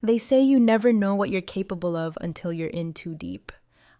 They say you never know what you're capable of until you're in too deep.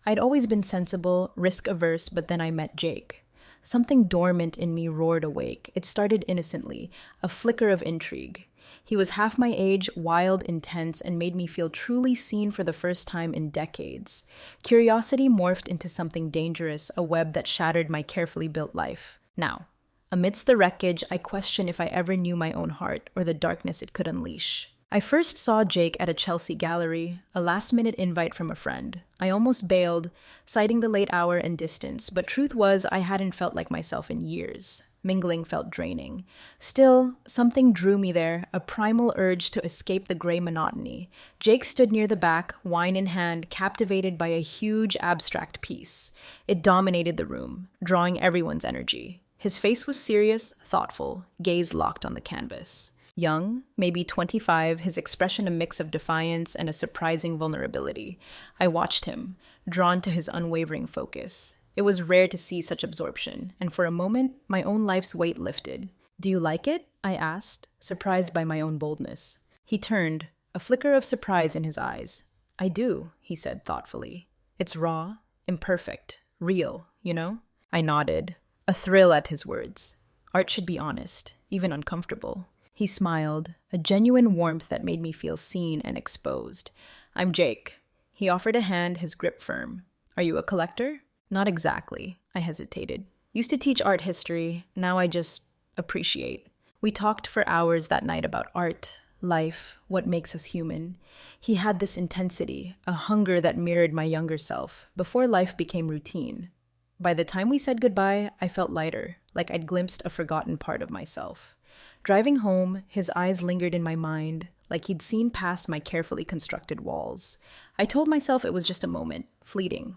I'd always been sensible, risk averse, but then I met Jake. Something dormant in me roared awake. It started innocently, a flicker of intrigue. He was half my age, wild, intense, and made me feel truly seen for the first time in decades. Curiosity morphed into something dangerous, a web that shattered my carefully built life. Now, amidst the wreckage, I question if I ever knew my own heart or the darkness it could unleash. I first saw Jake at a Chelsea gallery, a last-minute invite from a friend. I almost bailed, citing the late hour and distance, but truth was I hadn't felt like myself in years. Mingling felt draining. Still, something drew me there, a primal urge to escape the gray monotony. Jake stood near the back, wine in hand, captivated by a huge abstract piece. It dominated the room, drawing everyone's energy. His face was serious, thoughtful, gaze locked on the canvas. Young, maybe 25, his expression a mix of defiance and a surprising vulnerability. I watched him, drawn to his unwavering focus. It was rare to see such absorption, and for a moment, my own life's weight lifted. "Do you like it?" I asked, surprised by my own boldness. He turned, a flicker of surprise in his eyes. "I do," he said thoughtfully. "It's raw, imperfect, real, you know?" I nodded, a thrill at his words. Art should be honest, even uncomfortable. He smiled, a genuine warmth that made me feel seen and exposed. "I'm Jake." He offered a hand, his grip firm. "Are you a collector?" "Not exactly," I hesitated. "Used to teach art history, now I just appreciate." We talked for hours that night about art, life, what makes us human. He had this intensity, a hunger that mirrored my younger self, before life became routine. By the time we said goodbye, I felt lighter, like I'd glimpsed a forgotten part of myself. Driving home, his eyes lingered in my mind, like he'd seen past my carefully constructed walls. I told myself it was just a moment, fleeting,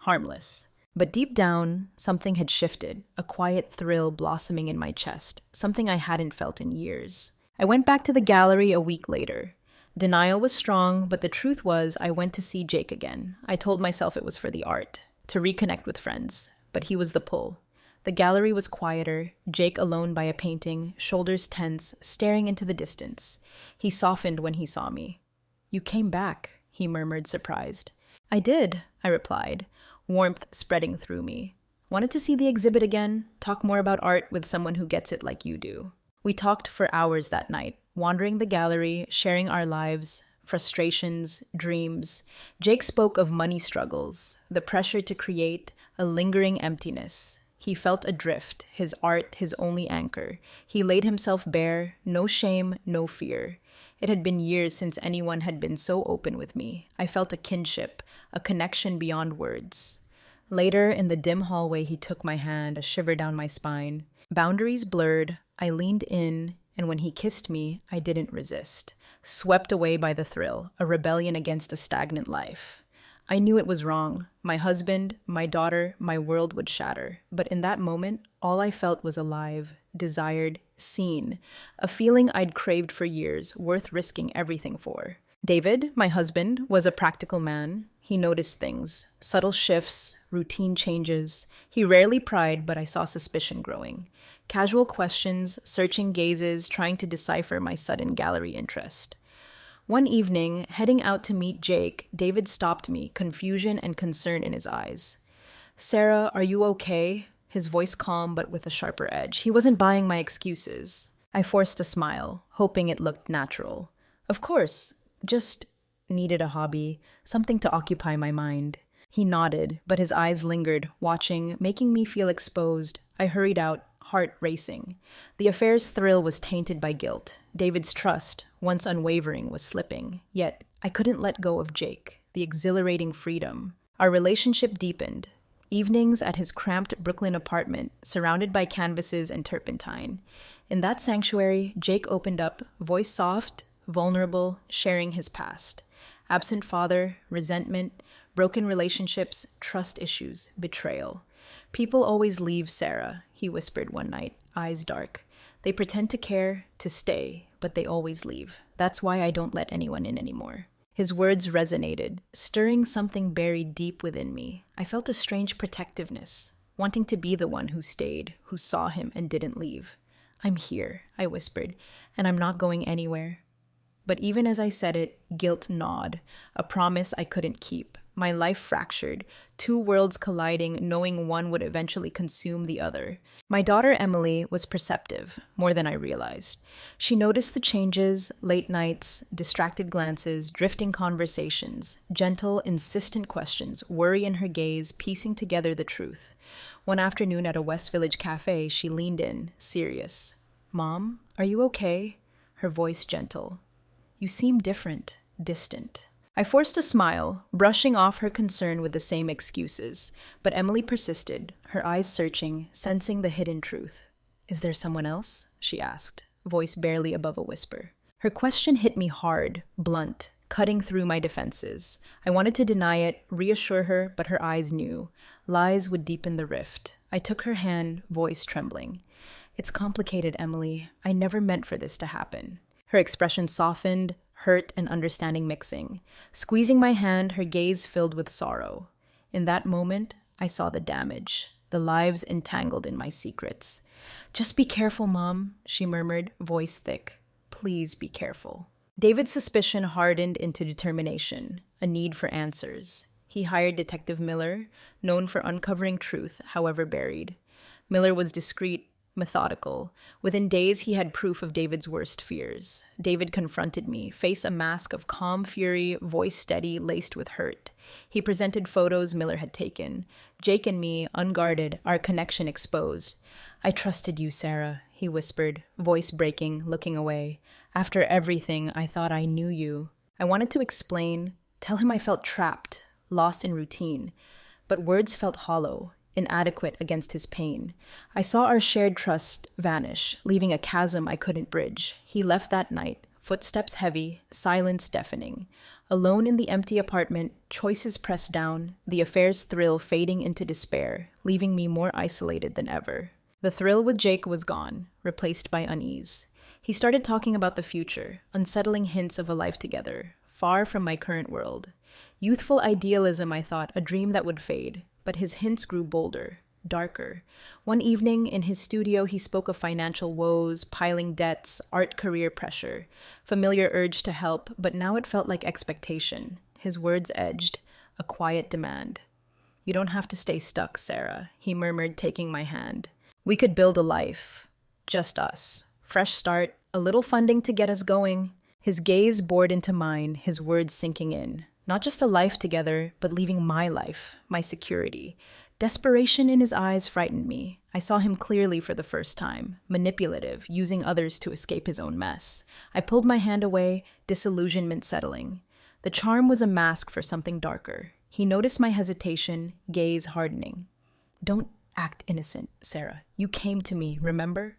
harmless. But deep down, something had shifted, a quiet thrill blossoming in my chest, something I hadn't felt in years. I went back to the gallery a week later. Denial was strong, but the truth was I went to see Jake again. I told myself it was for the art, to reconnect with friends, but he was the pull. The gallery was quieter, Jake alone by a painting, shoulders tense, staring into the distance. He softened when he saw me. "You came back," he murmured, surprised. "I did," I replied, warmth spreading through me. "Wanted to see the exhibit again, talk more about art with someone who gets it like you do." We talked for hours that night, wandering the gallery, sharing our lives, frustrations, dreams. Jake spoke of money struggles, the pressure to create, a lingering emptiness. He felt adrift, his art his only anchor. He laid himself bare, no shame, no fear. It had been years since anyone had been so open with me. I felt a kinship, a connection beyond words. Later, in the dim hallway, he took my hand, a shiver down my spine. Boundaries blurred, I leaned in, and when he kissed me, I didn't resist. Swept away by the thrill, a rebellion against a stagnant life. I knew it was wrong. My husband, my daughter, my world would shatter. But in that moment, all I felt was alive, desired, seen. A feeling I'd craved for years, worth risking everything for. David, my husband, was a practical man. He noticed things, subtle shifts, routine changes. He rarely pried, but I saw suspicion growing. Casual questions, searching gazes, trying to decipher my sudden gallery interest. One evening, heading out to meet Jake, David stopped me, confusion and concern in his eyes. "Sarah, are you okay?" His voice calm but with a sharper edge. He wasn't buying my excuses. I forced a smile, hoping it looked natural. "Of course, just needed a hobby, something to occupy my mind." He nodded, but his eyes lingered, watching, making me feel exposed. I hurried out, heart racing. The affair's thrill was tainted by guilt. David's trust, once unwavering, was slipping. Yet, I couldn't let go of Jake, the exhilarating freedom. Our relationship deepened. Evenings at his cramped Brooklyn apartment, surrounded by canvases and turpentine. In that sanctuary, Jake opened up, voice soft, vulnerable, sharing his past. Absent father, resentment, broken relationships, trust issues, betrayal. "People always leave, Sarah," he whispered one night, eyes dark. "They pretend to care, to stay, but they always leave. That's why I don't let anyone in anymore." His words resonated, stirring something buried deep within me. I felt a strange protectiveness, wanting to be the one who stayed, who saw him and didn't leave. "I'm here," I whispered, "and I'm not going anywhere." But even as I said it, guilt gnawed, a promise I couldn't keep. My life fractured, two worlds colliding, knowing one would eventually consume the other. My daughter Emily was perceptive, more than I realized. She noticed the changes, late nights, distracted glances, drifting conversations, gentle, insistent questions, worry in her gaze, piecing together the truth. One afternoon at a West Village cafe, she leaned in, serious. "Mom, are you okay?" Her voice gentle. "You seem different, distant." I forced a smile, brushing off her concern with the same excuses, but Emily persisted, her eyes searching, sensing the hidden truth. "Is there someone else?" she asked, voice barely above a whisper. Her question hit me hard, blunt, cutting through my defenses. I wanted to deny it, reassure her, but her eyes knew. Lies would deepen the rift. I took her hand, voice trembling. "It's complicated, Emily. I never meant for this to happen." Her expression softened, hurt and understanding mixing. Squeezing my hand, her gaze filled with sorrow. In that moment, I saw the damage, the lives entangled in my secrets. "Just be careful, Mom," she murmured, voice thick. "Please be careful." David's suspicion hardened into determination, a need for answers. He hired Detective Miller, known for uncovering truth, however buried. Miller was discreet, methodical. Within days, he had proof of David's worst fears. David confronted me, face a mask of calm fury, voice steady, laced with hurt. He presented photos Miller had taken. Jake and me, unguarded, our connection exposed. "I trusted you, Sarah," he whispered, voice breaking, looking away. "After everything, I thought I knew you." I wanted to explain, tell him I felt trapped, lost in routine, but words felt hollow, inadequate against his pain. I saw our shared trust vanish, leaving a chasm I couldn't bridge. He left that night, footsteps heavy, silence deafening. Alone in the empty apartment, choices pressed down, the affair's thrill fading into despair, leaving me more isolated than ever. The thrill with Jake was gone, replaced by unease. He started talking about the future, unsettling hints of a life together, far from my current world. Youthful idealism, I thought, a dream that would fade. But his hints grew bolder, darker. One evening, in his studio, he spoke of financial woes, piling debts, art career pressure. Familiar urge to help, but now it felt like expectation. His words edged, a quiet demand. "You don't have to stay stuck, Sarah," he murmured, taking my hand. "We could build a life. Just us. Fresh start, a little funding to get us going." His gaze bored into mine, his words sinking in. Not just a life together, but leaving my life, my security. Desperation in his eyes frightened me. I saw him clearly for the first time, manipulative, using others to escape his own mess. I pulled my hand away, disillusionment settling. The charm was a mask for something darker. He noticed my hesitation, gaze hardening. "Don't act innocent, Sarah. You came to me, remember?"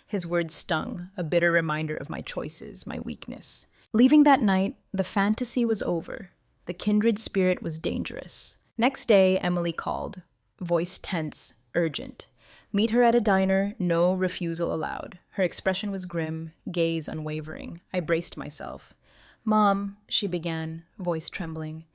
His words stung, a bitter reminder of my choices, my weakness. Leaving that night, the fantasy was over. The kindred spirit was dangerous. Next day, Emily called, voice tense, urgent. Meet her at a diner, no refusal allowed. Her expression was grim, gaze unwavering. I braced myself. "Mom," she began, voice trembling.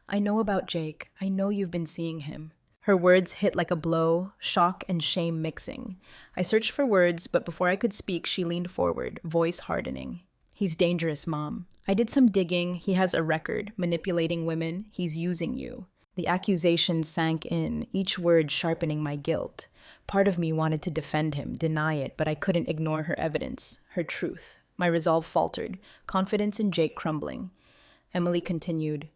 "I know about Jake. I know you've been seeing him." Her words hit like a blow, shock and shame mixing. I searched for words, but before I could speak, she leaned forward, voice hardening. "He's dangerous, Mom. I did some digging. He has a record, manipulating women. He's using you." The accusations sank in, each word sharpening my guilt. Part of me wanted to defend him, deny it, but I couldn't ignore her evidence, her truth. My resolve faltered, confidence in Jake crumbling. Emily continued,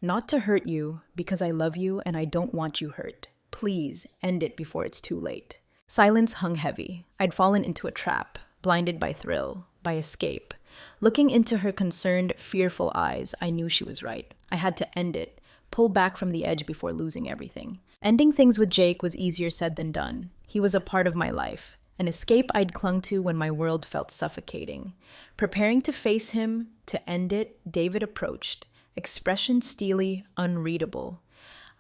"Not to hurt you, because I love you and I don't want you hurt. Please, end it before it's too late." Silence hung heavy. I'd fallen into a trap, blinded by thrill, by escape. Looking into her concerned, fearful eyes, I knew she was right. I had to end it, pull back from the edge before losing everything. Ending things with Jake was easier said than done. He was a part of my life, an escape I'd clung to when my world felt suffocating. Preparing to face him, to end it, David approached, expression steely, unreadable.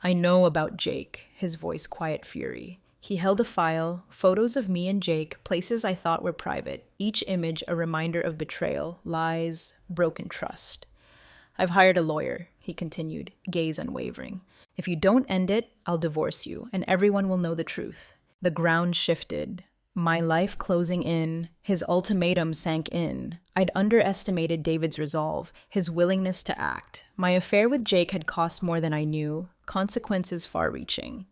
"I know about Jake," his voice quiet fury. He held a file, photos of me and Jake, places I thought were private, each image a reminder of betrayal, lies, broken trust. "I've hired a lawyer," he continued, gaze unwavering. "If you don't end it, I'll divorce you, and everyone will know the truth." The ground shifted. My life closing in, his ultimatum sank in. I'd underestimated David's resolve, his willingness to act. My affair with Jake had cost more than I knew, consequences far reaching.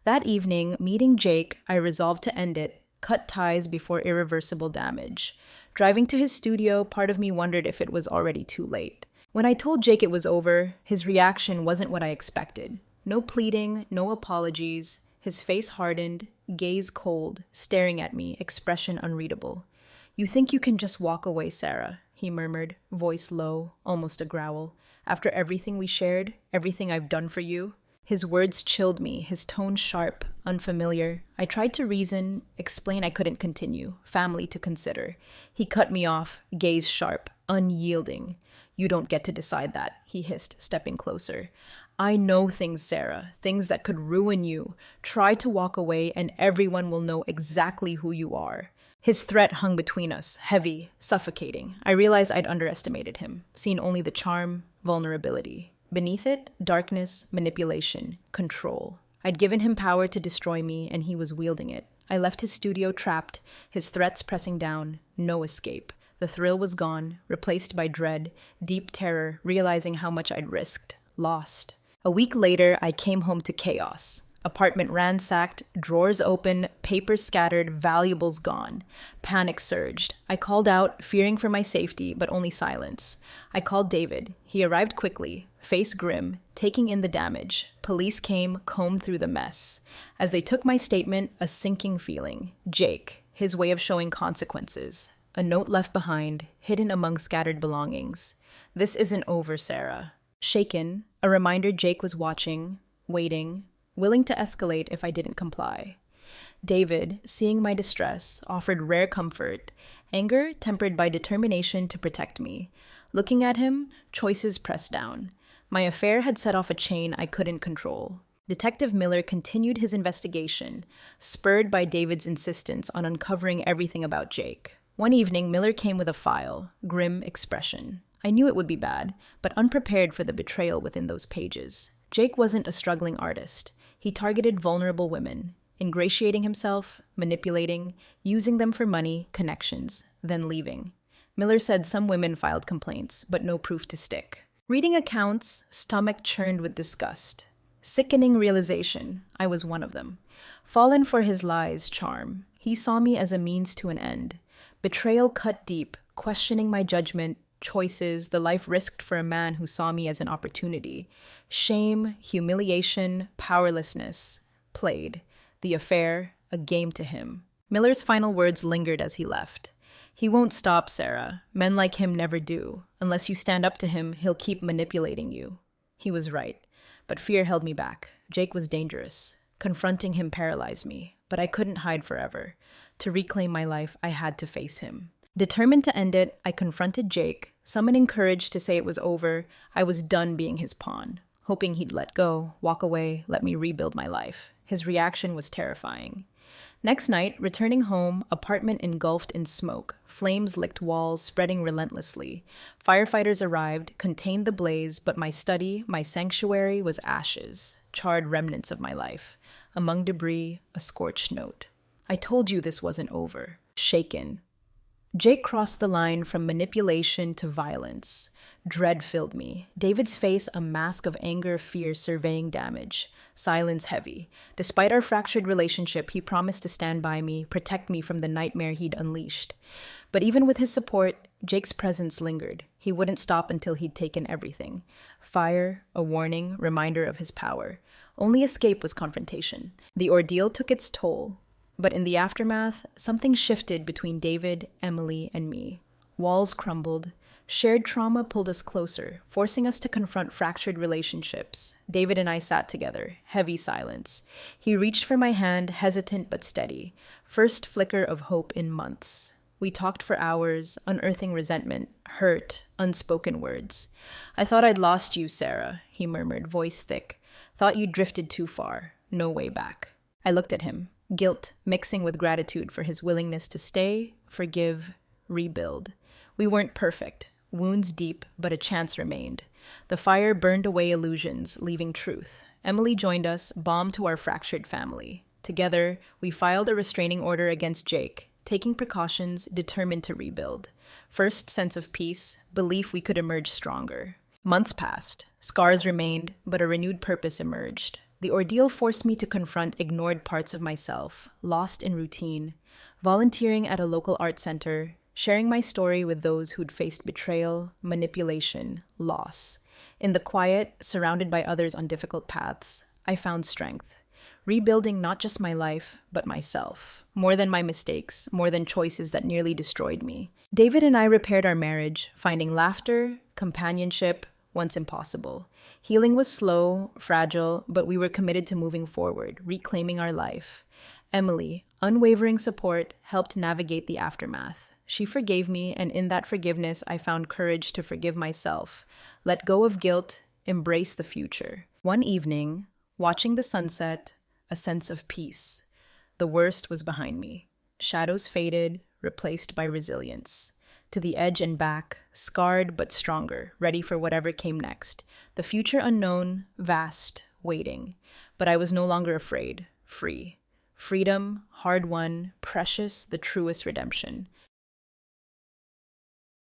That evening, meeting Jake, I resolved to end it, cut ties before irreversible damage. Driving to his studio, part of me wondered if it was already too late. When I told Jake it was over, his reaction wasn't what I expected. No pleading, no apologies. His face hardened, gaze cold, staring at me, expression unreadable. "You think you can just walk away, Sarah," he murmured, voice low, almost a growl. "After everything we shared, everything I've done for you?" His words chilled me, his tone sharp, unfamiliar. I tried to reason, explain I couldn't continue, family to consider. He cut me off, gaze sharp, unyielding. "You don't get to decide that," he hissed, stepping closer. "I know things, Sarah, things that could ruin you. Try to walk away and everyone will know exactly who you are." His threat hung between us, heavy, suffocating. I realized I'd underestimated him, seen only the charm, vulnerability. Beneath it, darkness, manipulation, control. I'd given him power to destroy me, and he was wielding it. I left his studio trapped, his threats pressing down, no escape. The thrill was gone, replaced by dread, deep terror, realizing how much I'd risked, lost. A week later, I came home to chaos. Apartment ransacked, drawers open, papers scattered, valuables gone. Panic surged. I called out, fearing for my safety, but only silence. I called David. He arrived quickly, face grim, taking in the damage. Police came, combed through the mess. As they took my statement, a sinking feeling. Jake, his way of showing consequences. A note left behind, hidden among scattered belongings. "This isn't over, Sarah." Shaken, a reminder Jake was watching, waiting, willing to escalate if I didn't comply. David, seeing my distress, offered rare comfort, anger tempered by determination to protect me. Looking at him, choices pressed down. My affair had set off a chain I couldn't control. Detective Miller continued his investigation, spurred by David's insistence on uncovering everything about Jake. One evening, Miller came with a file, grim expression. I knew it would be bad, but unprepared for the betrayal within those pages. Jake wasn't a struggling artist. He targeted vulnerable women, ingratiating himself, manipulating, using them for money, connections, then leaving. Miller said some women filed complaints, but no proof to stick. Reading accounts, stomach churned with disgust. Sickening realization, I was one of them. Fallen for his lies' charm, he saw me as a means to an end. Betrayal cut deep, questioning my judgment, choices, the life risked for a man who saw me as an opportunity. Shame, humiliation, powerlessness, played. The affair, a game to him. Miller's final words lingered as he left. "He won't stop, Sarah. Men like him never do. Unless you stand up to him, he'll keep manipulating you." He was right, but fear held me back. Jake was dangerous. Confronting him paralyzed me, but I couldn't hide forever. To reclaim my life, I had to face him. Determined to end it, I confronted Jake, summoning courage to say it was over. I was done being his pawn, hoping he'd let go, walk away, let me rebuild my life. His reaction was terrifying. Next night, returning home, apartment engulfed in smoke. Flames licked walls, spreading relentlessly. Firefighters arrived, contained the blaze, but my study, my sanctuary, was ashes, charred remnants of my life. Among debris, a scorched note. "I told you this wasn't over." Shaken. Jake crossed the line from manipulation to violence. Dread filled me. David's face a mask of anger, fear, surveying damage. Silence heavy. Despite our fractured relationship, he promised to stand by me, protect me from the nightmare he'd unleashed. But even with his support, Jake's presence lingered. He wouldn't stop until he'd taken everything. Fire, a warning, reminder of his power. Only escape was confrontation. The ordeal took its toll. But in the aftermath, something shifted between David, Emily, and me. Walls crumbled. Shared trauma pulled us closer, forcing us to confront fractured relationships. David and I sat together, heavy silence. He reached for my hand, hesitant but steady. First flicker of hope in months. We talked for hours, unearthing resentment, hurt, unspoken words. "I thought I'd lost you, Sarah," he murmured, voice thick. "Thought you'd drifted too far. No way back." I looked at him. Guilt mixing with gratitude for his willingness to stay, forgive, rebuild. We weren't perfect, wounds deep, but a chance remained. The fire burned away illusions, leaving truth. Emily joined us, balm to our fractured family. Together, we filed a restraining order against Jake, taking precautions, determined to rebuild. First, sense of peace, belief we could emerge stronger. Months passed, scars remained, but a renewed purpose emerged. The ordeal forced me to confront ignored parts of myself, lost in routine, volunteering at a local art center, sharing my story with those who'd faced betrayal, manipulation, loss. In the quiet, surrounded by others on difficult paths, I found strength. Rebuilding not just my life, but myself. More than my mistakes, more than choices that nearly destroyed me. David and I repaired our marriage, finding laughter, companionship, once impossible. Healing was slow, fragile, but we were committed to moving forward, reclaiming our life. Emily, unwavering support, helped navigate the aftermath. She forgave me, and in that forgiveness, I found courage to forgive myself, let go of guilt, embrace the future. One evening, watching the sunset, a sense of peace. The worst was behind me. Shadows faded, replaced by resilience. To the edge and back, scarred but stronger, ready for whatever came next. The future unknown, vast, waiting. But I was no longer afraid, free. Freedom, hard won, precious, the truest redemption.